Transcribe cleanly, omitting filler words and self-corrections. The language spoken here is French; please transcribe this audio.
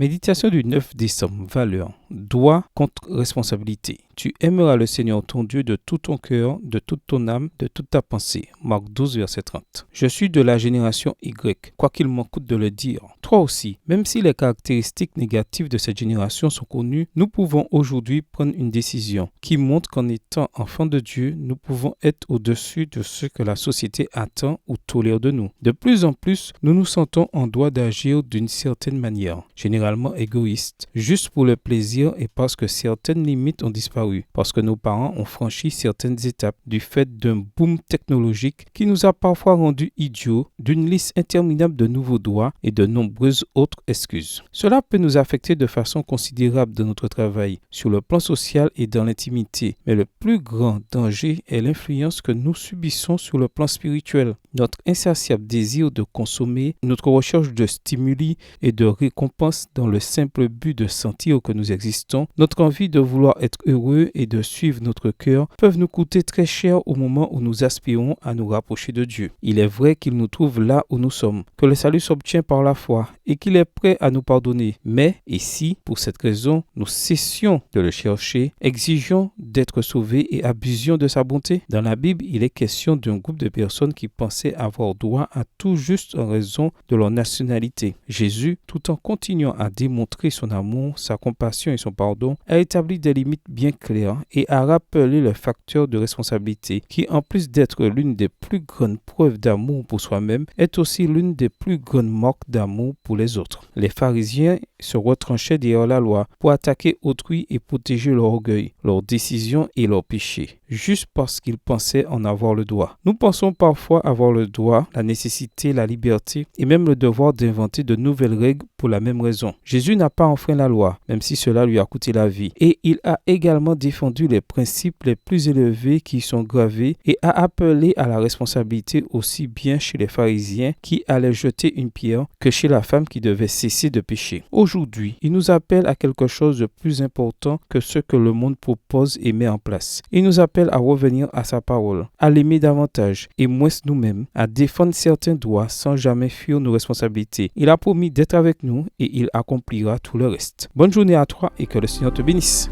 Méditation du 9 décembre. Valeur. Droit contre responsabilité. Tu aimeras le Seigneur ton Dieu de tout ton cœur, de toute ton âme, de toute ta pensée. Marc 12, verset 30. Je suis de la génération Y, quoi qu'il m'en coûte de le dire. Toi aussi, même si les caractéristiques négatives de cette génération sont connues, nous pouvons aujourd'hui prendre une décision qui montre qu'en étant enfants de Dieu, nous pouvons être au-dessus de ce que la société attend ou tolère de nous. De plus en plus, nous nous sentons en droit d'agir d'une certaine manière, généralement égoïste, juste pour le plaisir et parce que certaines limites ont disparu, parce que nos parents ont franchi certaines étapes du fait d'un boom technologique qui nous a parfois rendus idiots, d'une liste interminable de nouveaux droits et de nombreuses autres excuses. Cela peut nous affecter de façon considérable dans notre travail, sur le plan social et dans l'intimité, mais le plus grand danger est l'influence que nous subissons sur le plan spirituel. Notre insatiable désir de consommer, notre recherche de stimuli et de récompenses dans le simple but de sentir que nous existons, notre envie de vouloir être heureux et de suivre notre cœur peuvent nous coûter très cher au moment où nous aspirons à nous rapprocher de Dieu. Il est vrai qu'il nous trouve là où nous sommes, que le salut s'obtient par la foi et qu'il est prêt à nous pardonner. Mais, et si, pour cette raison, nous cessions de le chercher, exigeons d'être sauvés et abusions de sa bonté? Dans la Bible, il est question d'un groupe de personnes qui pensaient avoir droit à tout juste en raison de leur nationalité. Jésus, tout en continuant à démontrer son amour, sa compassion et son pardon, a établi des limites bien claires et a rappelé le facteur de responsabilité qui, en plus d'être l'une des plus grandes preuves d'amour pour soi-même, est aussi l'une des plus grandes marques d'amour pour les autres. Les pharisiens se retranchaient derrière la loi pour attaquer autrui et protéger leur orgueil, leurs décisions et leurs péchés, juste parce qu'ils pensaient en avoir le droit. Nous pensons parfois avoir le droit, la nécessité, la liberté et même le devoir d'inventer de nouvelles règles pour la même raison. Jésus n'a pas enfreint la loi, même si cela lui a coûté la vie. Et il a également défendu les principes les plus élevés qui y sont gravés et a appelé à la responsabilité aussi bien chez les pharisiens qui allaient jeter une pierre que chez la femme qui devait cesser de pécher. Aujourd'hui, il nous appelle à quelque chose de plus important que ce que le monde propose et met en place. Il nous appelle à revenir à sa parole, à l'aimer davantage et moins nous-mêmes, à défendre certains droits sans jamais fuir nos responsabilités. Il a promis d'être avec nous et il accomplira tout le reste. Bonne journée à toi et que le Seigneur te bénisse.